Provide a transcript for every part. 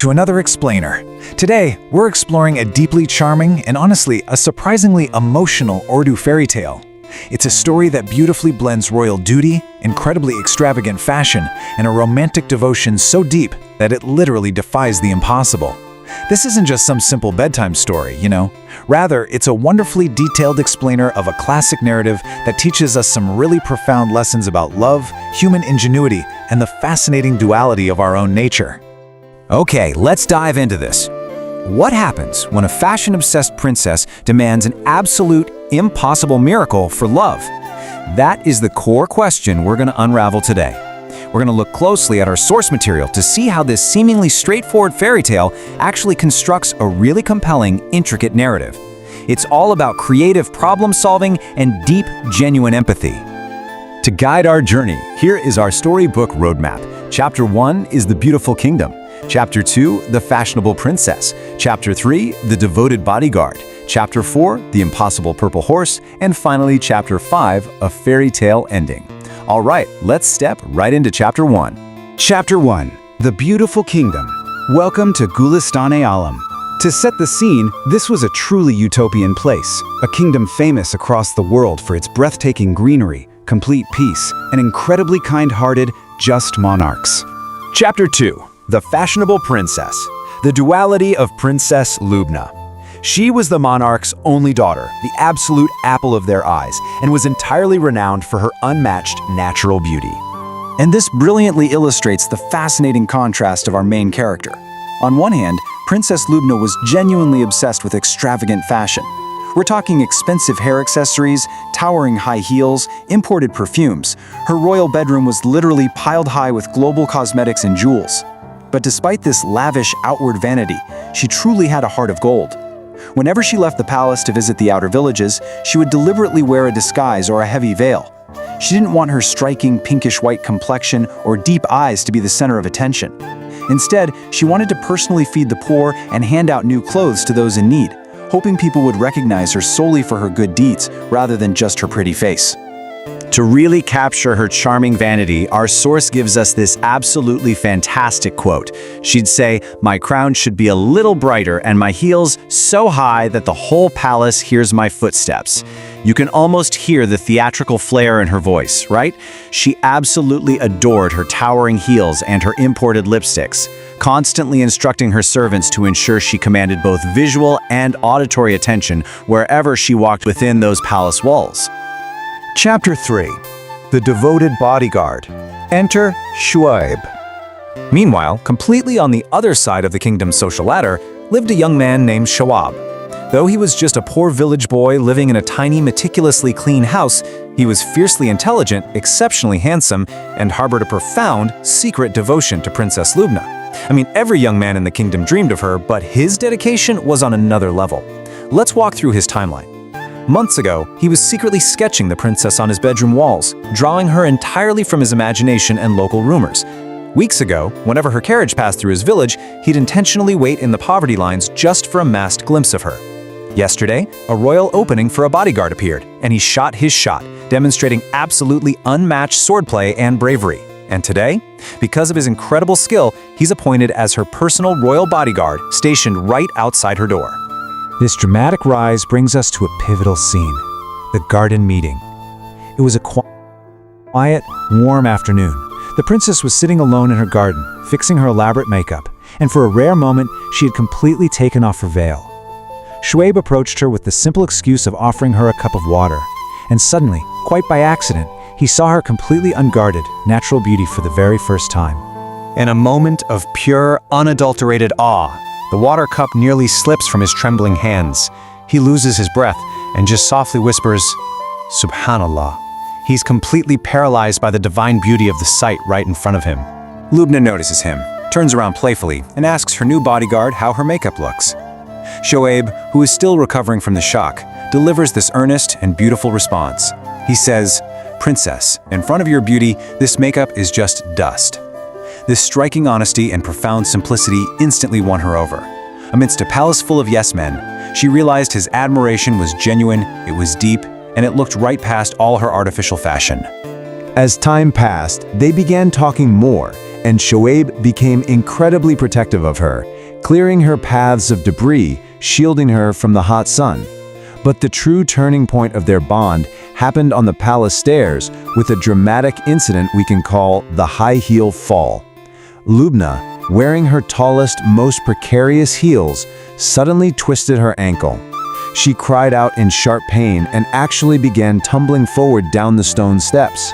to another explainer. Today, we're exploring a deeply charming and honestly, a surprisingly emotional Urdu fairy tale. It's a story that beautifully blends royal duty, incredibly extravagant fashion, and a romantic devotion so deep that it literally defies the impossible. This isn't just some simple bedtime story, you know. Rather, it's a wonderfully detailed explainer of a classic narrative that teaches us some really profound lessons about love, human ingenuity, and the fascinating duality of our own nature. Okay, let's dive into this. What happens when a fashion-obsessed princess demands an absolute, impossible miracle for love? That is the core question we're going to unravel today. We're going to look closely at our source material to see how this seemingly straightforward fairy tale actually constructs a really compelling, intricate narrative. It's all about creative problem-solving and deep, genuine empathy. To guide our journey, here is our storybook roadmap. Chapter 1 is the beautiful kingdom. Chapter 2, the fashionable princess. Chapter 3, the devoted bodyguard. Chapter 4, the impossible purple horse. And finally, Chapter 5, a fairy tale ending. All right, let's step right into Chapter 1. Chapter 1, the beautiful kingdom. Welcome to Gulistan-e-Alam. To set the scene, this was a truly utopian place, a kingdom famous across the world for its breathtaking greenery, complete peace, and incredibly kind-hearted, just monarchs. Chapter 2, the fashionable princess. The duality of Princess Lubna. She was the monarch's only daughter, the absolute apple of their eyes, and was entirely renowned for her unmatched natural beauty. And this brilliantly illustrates the fascinating contrast of our main character. On one hand, Princess Lubna was genuinely obsessed with extravagant fashion. We're talking expensive hair accessories, towering high heels, imported perfumes. Her royal bedroom was literally piled high with global cosmetics and jewels. But despite this lavish outward vanity, she truly had a heart of gold. Whenever she left the palace to visit the outer villages, she would deliberately wear a disguise or a heavy veil. She didn't want her striking pinkish-white complexion or deep eyes to be the center of attention. Instead, she wanted to personally feed the poor and hand out new clothes to those in need, hoping people would recognize her solely for her good deeds rather than just her pretty face. To really capture her charming vanity, our source gives us this absolutely fantastic quote. She'd say, "My crown should be a little brighter and my heels so high that the whole palace hears my footsteps." You can almost hear the theatrical flair in her voice, right? She absolutely adored her towering heels and her imported lipsticks, constantly instructing her servants to ensure she commanded both visual and auditory attention wherever she walked within those palace walls. Chapter 3, the devoted bodyguard. Enter Shuaib. Meanwhile, completely on the other side of the kingdom's social ladder, lived a young man named Shawab. Though he was just a poor village boy living in a tiny, meticulously clean house, he was fiercely intelligent, exceptionally handsome, and harbored a profound, secret devotion to Princess Lubna. I mean, every young man in the kingdom dreamed of her, but his dedication was on another level. Let's walk through his timeline. Months ago, he was secretly sketching the princess on his bedroom walls, drawing her entirely from his imagination and local rumors. Weeks ago, whenever her carriage passed through his village, he'd intentionally wait in the poverty lines just for a masked glimpse of her. Yesterday, a royal opening for a bodyguard appeared, and he shot his shot, demonstrating absolutely unmatched swordplay and bravery. And today, because of his incredible skill, he's appointed as her personal royal bodyguard, stationed right outside her door. This dramatic rise brings us to a pivotal scene, the garden meeting. It was a quiet, warm afternoon. The princess was sitting alone in her garden, fixing her elaborate makeup, and for a rare moment, she had completely taken off her veil. Shuaib approached her with the simple excuse of offering her a cup of water, and suddenly, quite by accident, he saw her completely unguarded, natural beauty for the very first time. In a moment of pure, unadulterated awe, the water cup nearly slips from his trembling hands. He loses his breath and just softly whispers, "Subhanallah." He's completely paralyzed by the divine beauty of the sight right in front of him. Lubna notices him, turns around playfully, and asks her new bodyguard how her makeup looks. Shoaib, who is still recovering from the shock, delivers this earnest and beautiful response. He says, "Princess, in front of your beauty, this makeup is just dust." This striking honesty and profound simplicity instantly won her over. Amidst a palace full of yes men, she realized his admiration was genuine, it was deep, and it looked right past all her artificial fashion. As time passed, they began talking more, and Shoaib became incredibly protective of her, clearing her paths of debris, shielding her from the hot sun. But the true turning point of their bond happened on the palace stairs with a dramatic incident we can call the high heel fall. Lubna, wearing her tallest, most precarious heels, suddenly twisted her ankle. She cried out in sharp pain and actually began tumbling forward down the stone steps.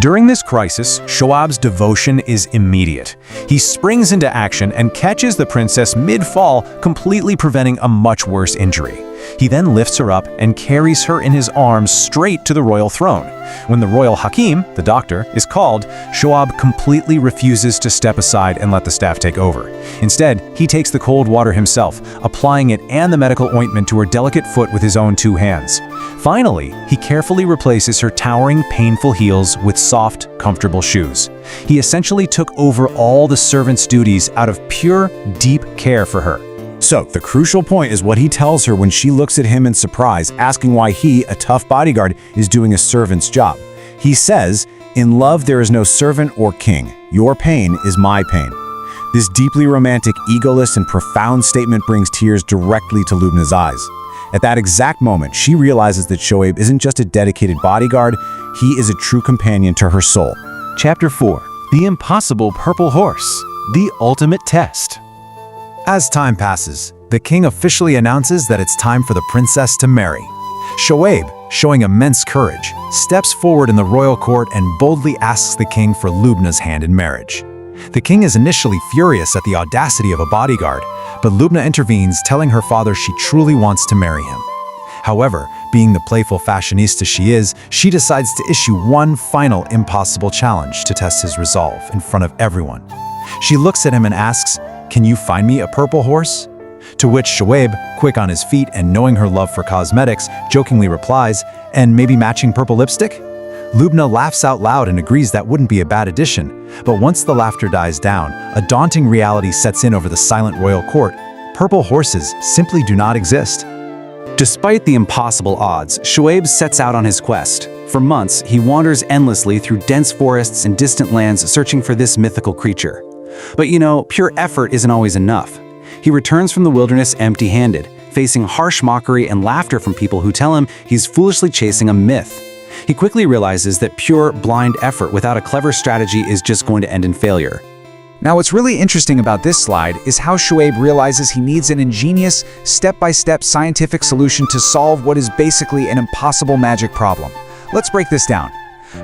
During this crisis, Shoaib's devotion is immediate. He springs into action and catches the princess mid-fall, completely preventing a much worse injury. He then lifts her up and carries her in his arms straight to the royal throne. When the royal Hakim, the doctor, is called, Shoaib completely refuses to step aside and let the staff take over. Instead, he takes the cold water himself, applying it and the medical ointment to her delicate foot with his own 2 hands. Finally, he carefully replaces her towering, painful heels with soft, comfortable shoes. He essentially took over all the servant's duties out of pure, deep care for her. So, the crucial point is what he tells her when she looks at him in surprise, asking why he, a tough bodyguard, is doing a servant's job. He says, "In love there is no servant or king. Your pain is my pain." This deeply romantic, egoless, and profound statement brings tears directly to Lubna's eyes. At that exact moment, she realizes that Shoaib isn't just a dedicated bodyguard, he is a true companion to her soul. Chapter 4. The Impossible Purple Horse. The Ultimate Test. As time passes, the king officially announces that it's time for the princess to marry. Shoaib, showing immense courage, steps forward in the royal court and boldly asks the king for Lubna's hand in marriage. The king is initially furious at the audacity of a bodyguard, but Lubna intervenes, telling her father she truly wants to marry him. However, being the playful fashionista she is, she decides to issue one final impossible challenge to test his resolve in front of everyone. She looks at him and asks, "Can you find me a purple horse?" To which Shoaib, quick on his feet and knowing her love for cosmetics, jokingly replies, "And maybe matching purple lipstick?" Lubna laughs out loud and agrees that wouldn't be a bad addition. But once the laughter dies down, a daunting reality sets in over the silent royal court. Purple horses simply do not exist. Despite the impossible odds, Shoaib sets out on his quest. For months, he wanders endlessly through dense forests and distant lands searching for this mythical creature. But pure effort isn't always enough. He returns from the wilderness empty-handed, facing harsh mockery and laughter from people who tell him he's foolishly chasing a myth. He quickly realizes that pure, blind effort without a clever strategy is just going to end in failure. Now, what's really interesting about this slide is how Shoaib realizes he needs an ingenious, step-by-step scientific solution to solve what is basically an impossible magic problem. Let's break this down.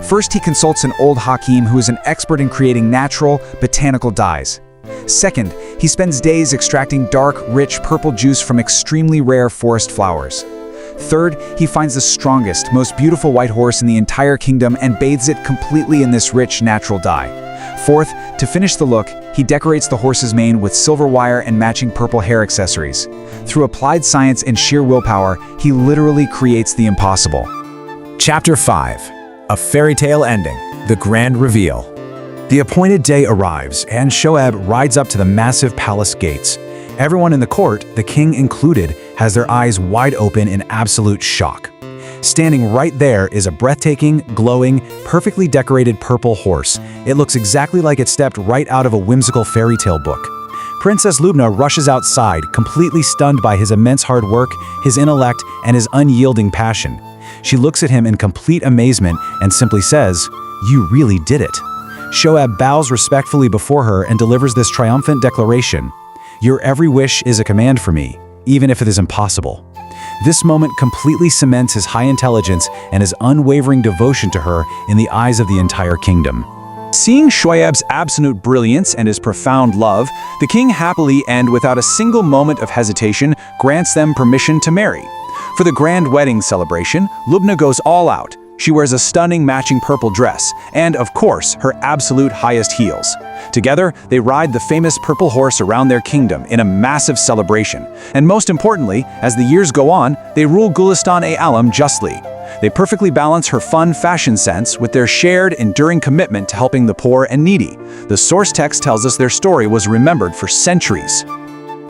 First, he consults an old Hakim who is an expert in creating natural, botanical dyes. Second, he spends days extracting dark, rich purple juice from extremely rare forest flowers. Third, he finds the strongest, most beautiful white horse in the entire kingdom and bathes it completely in this rich, natural dye. Fourth, to finish the look, he decorates the horse's mane with silver wire and matching purple hair accessories. Through applied science and sheer willpower, he literally creates the impossible. Chapter 5. A fairy tale ending. The grand reveal. The appointed day arrives, and Shoaib rides up to the massive palace gates. Everyone in the court, the king included, has their eyes wide open in absolute shock. Standing right there is a breathtaking, glowing, perfectly decorated purple horse. It looks exactly like it stepped right out of a whimsical fairy tale book. Princess Lubna rushes outside, completely stunned by his immense hard work, his intellect, and his unyielding passion. She looks at him in complete amazement and simply says, "You really did it." Shoaib bows respectfully before her and delivers this triumphant declaration, "Your every wish is a command for me, even if it is impossible." This moment completely cements his high intelligence and his unwavering devotion to her in the eyes of the entire kingdom. Seeing Shoaib's absolute brilliance and his profound love, the king happily and without a single moment of hesitation grants them permission to marry. For the grand wedding celebration, Lubna goes all out. She wears a stunning matching purple dress and, of course, her absolute highest heels. Together, they ride the famous purple horse around their kingdom in a massive celebration. And most importantly, as the years go on, they rule Gulistan-e-Alam justly. They perfectly balance her fun fashion sense with their shared, enduring commitment to helping the poor and needy. The source text tells us their story was remembered for centuries.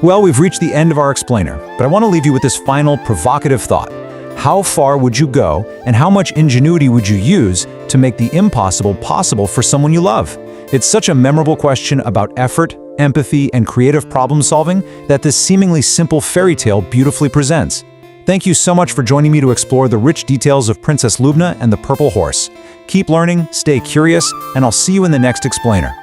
Well, we've reached the end of our explainer, but I want to leave you with this final provocative thought. How far would you go, and how much ingenuity would you use to make the impossible possible for someone you love? It's such a memorable question about effort, empathy, and creative problem solving that this seemingly simple fairy tale beautifully presents. Thank you so much for joining me to explore the rich details of Princess Lubna and the Purple Horse. Keep learning, stay curious, and I'll see you in the next explainer.